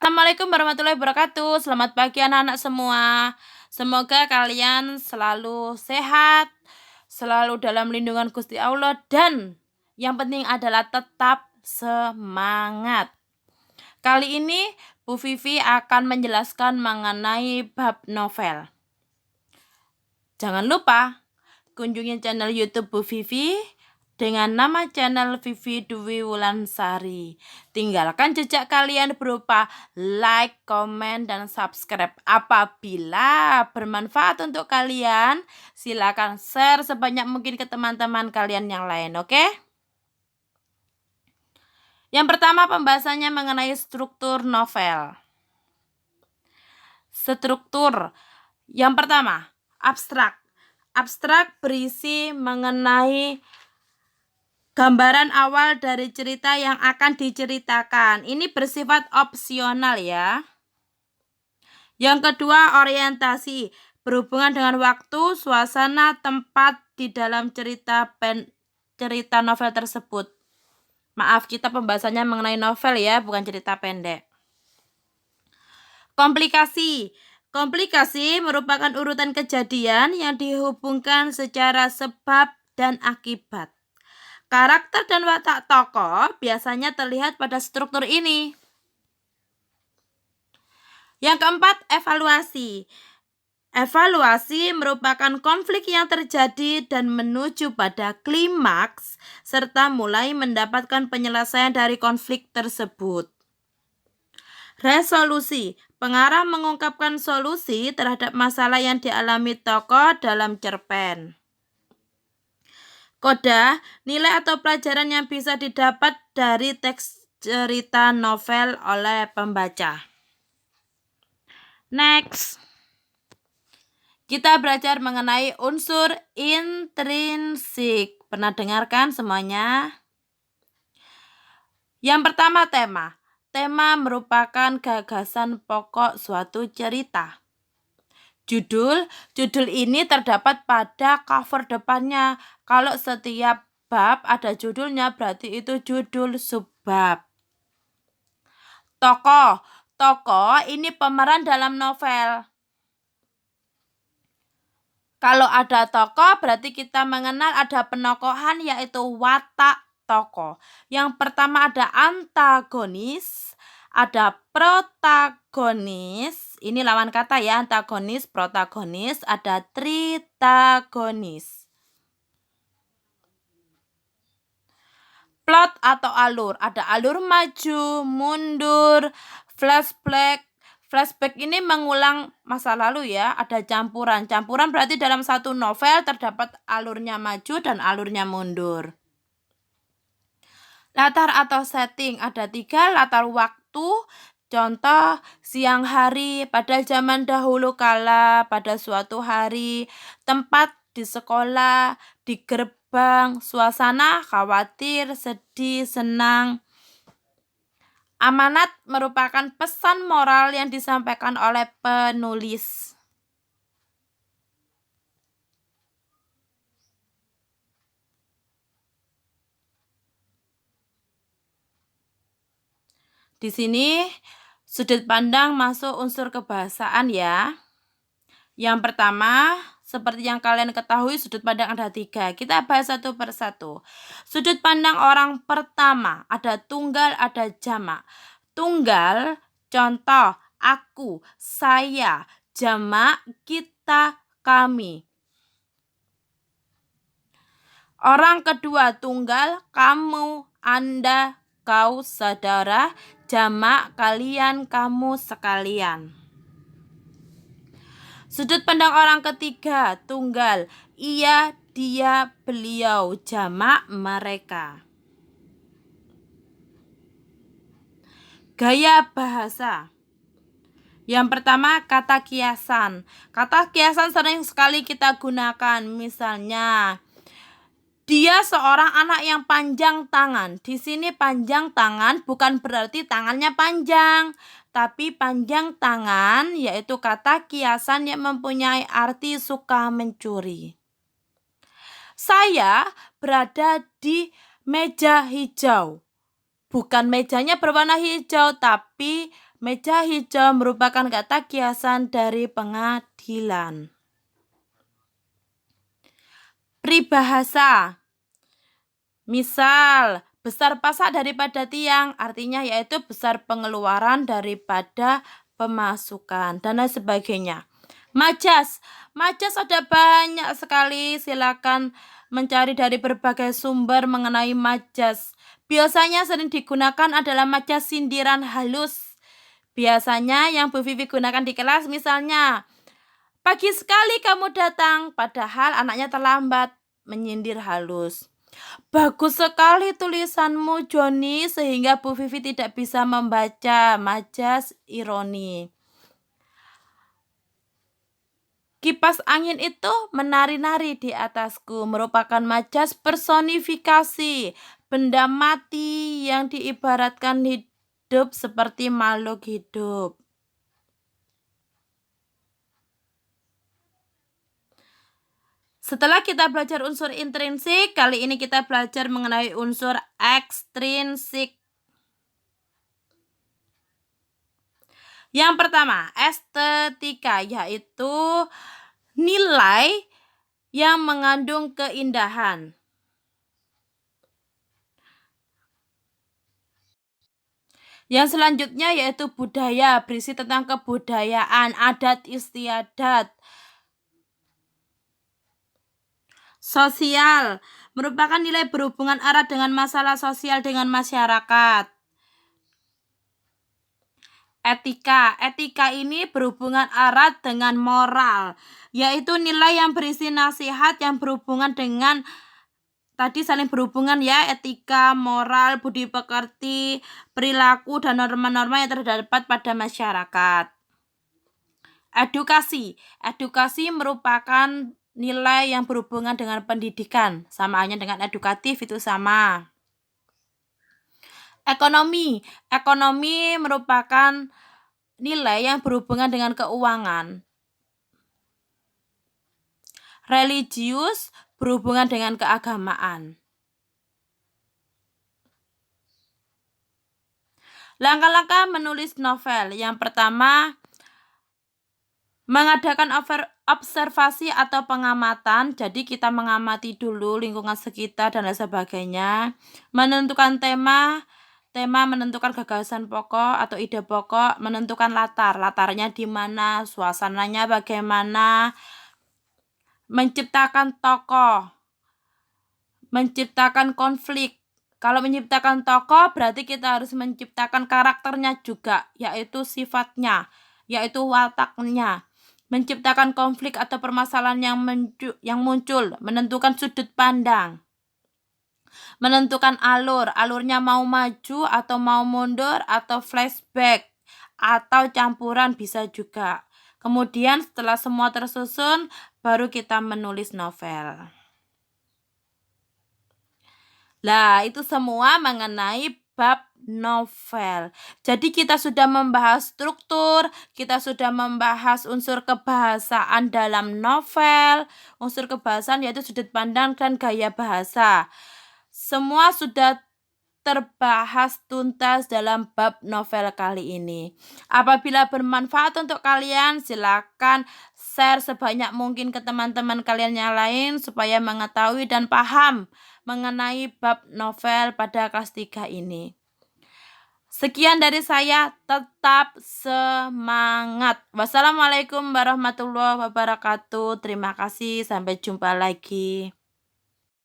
Assalamualaikum warahmatullahi wabarakatuh. Selamat pagi anak-anak semua. Semoga kalian selalu sehat, selalu dalam lindungan Gusti Allah, dan yang penting adalah tetap semangat. Kali ini Bu Vivi akan menjelaskan mengenai bab novel. Jangan lupa kunjungi channel YouTube Bu Vivi dengan nama channel Vivi Dwi Wulansari. Tinggalkan jejak kalian berupa like, komen, dan subscribe. Apabila bermanfaat untuk kalian, silakan share sebanyak mungkin ke teman-teman kalian yang lain, oke? Yang pertama pembahasannya mengenai struktur novel. Struktur. Yang pertama, abstrak. Abstrak berisi mengenai gambaran awal dari cerita yang akan diceritakan. Ini bersifat opsional ya. Yang kedua, orientasi. Berhubungan dengan waktu, suasana, tempat di dalam cerita novel tersebut. Maaf, kita pembahasannya mengenai novel ya, bukan cerita pendek. Komplikasi. Komplikasi merupakan urutan kejadian yang dihubungkan secara sebab dan akibat. Karakter dan watak tokoh biasanya terlihat pada struktur ini. Yang keempat, evaluasi. Evaluasi merupakan konflik yang terjadi dan menuju pada klimaks serta mulai mendapatkan penyelesaian dari konflik tersebut. Resolusi. Pengarah mengungkapkan solusi terhadap masalah yang dialami tokoh dalam cerpen. Koda, nilai atau pelajaran yang bisa didapat dari teks cerita novel oleh pembaca. Next, kita belajar mengenai unsur intrinsik. Pernah dengarkan semuanya? Yang pertama, tema. Tema merupakan gagasan pokok suatu cerita. Judul ini terdapat pada cover depannya. Kalau setiap bab ada judulnya, berarti itu judul subbab. Tokoh ini pemeran dalam novel. Kalau ada tokoh, berarti kita mengenal ada penokohan, yaitu watak tokoh. Yang pertama ada antagonis, ada protagonis. Ini lawan kata ya, antagonis, protagonis, ada tritagonis. Plot atau alur, ada alur maju, mundur, flashback. Flashback ini mengulang masa lalu ya, ada campuran. Campuran berarti dalam satu novel terdapat alurnya maju dan alurnya mundur. Latar atau setting, ada 3 latar waktu. Contoh, siang hari pada zaman dahulu kala, pada suatu hari. Tempat di sekolah, di gerbang. Suasana khawatir, sedih, senang. Amanat merupakan pesan moral yang disampaikan oleh penulis. Di sini sudut pandang masuk unsur kebahasaan ya. Yang pertama, seperti yang kalian ketahui, sudut pandang ada 3. Kita bahas satu persatu. Sudut pandang orang pertama, ada tunggal, ada jamak. Tunggal, contoh, aku, saya. Jamak, kita, kami. Orang kedua, tunggal, kamu, Anda, kau, saudara. Jamak, kalian, kamu, sekalian. Sudut pandang orang ketiga, tunggal, ia, dia, beliau. Jamak, mereka. Gaya bahasa. Yang pertama, kata kiasan. Kata kiasan sering sekali kita gunakan. Misalnya, dia seorang anak yang panjang tangan. Di sini panjang tangan bukan berarti tangannya panjang, tapi panjang tangan yaitu kata kiasan yang mempunyai arti suka mencuri. Saya berada di meja hijau. Bukan mejanya berwarna hijau, tapi Meja hijau merupakan kata kiasan dari pengadilan. Peribahasa. Misal, besar pasak daripada tiang, artinya yaitu besar pengeluaran daripada pemasukan, dan lain sebagainya. Majas. Majas ada banyak sekali, silakan mencari dari berbagai sumber mengenai majas. Biasanya sering digunakan adalah majas sindiran halus. Biasanya yang Bu Vivi gunakan di kelas misalnya, pagi sekali kamu datang, padahal anaknya terlambat, menyindir halus. Bagus sekali tulisanmu, Joni, sehingga Bu Vivi tidak bisa membaca, majas ironi. Kipas angin itu menari-nari di atasku, merupakan majas personifikasi, benda mati yang diibaratkan hidup seperti makhluk hidup. Setelah kita belajar unsur intrinsik, kali ini kita belajar mengenai unsur ekstrinsik. Yang pertama, estetika, yaitu nilai yang mengandung keindahan. Yang selanjutnya yaitu budaya, berisi tentang kebudayaan, adat istiadat. Sosial, merupakan nilai berhubungan erat dengan masalah sosial dengan masyarakat. Etika ini berhubungan erat dengan moral, yaitu nilai yang berisi nasihat yang berhubungan dengan tadi saling berhubungan ya, etika, moral, budi pekerti, perilaku, dan norma-norma yang terdapat pada masyarakat. Edukasi merupakan nilai yang berhubungan dengan pendidikan, samaannya dengan edukatif itu sama. Ekonomi merupakan nilai yang berhubungan dengan keuangan. Religius berhubungan dengan keagamaan. Langkah-langkah menulis novel. Yang pertama, mengadakan observasi atau pengamatan. Jadi kita mengamati dulu lingkungan sekitar dan lain sebagainya. Menentukan tema menentukan gagasan pokok atau ide pokok, menentukan latarnya di mana, suasananya bagaimana, menciptakan tokoh, menciptakan konflik. Kalau menciptakan tokoh berarti kita harus menciptakan karakternya juga, yaitu sifatnya, yaitu wataknya. Menciptakan konflik atau permasalahan yang muncul, menentukan sudut pandang. Menentukan alurnya mau maju atau mau mundur atau flashback atau campuran bisa juga. Kemudian setelah semua tersusun, baru kita menulis novel. Nah, itu semua mengenai bab novel. Jadi kita sudah membahas struktur, kita sudah membahas unsur kebahasaan dalam novel, unsur kebahasaan yaitu sudut pandang dan gaya bahasa. Semua sudah terbahas tuntas dalam bab novel kali ini. Apabila bermanfaat untuk kalian, silakan share sebanyak mungkin ke teman-teman kalian yang lain supaya mengetahui dan paham mengenai bab novel pada kelas 3 ini. Sekian dari saya, tetap semangat. Wassalamualaikum warahmatullahi wabarakatuh. Terima kasih, sampai jumpa lagi.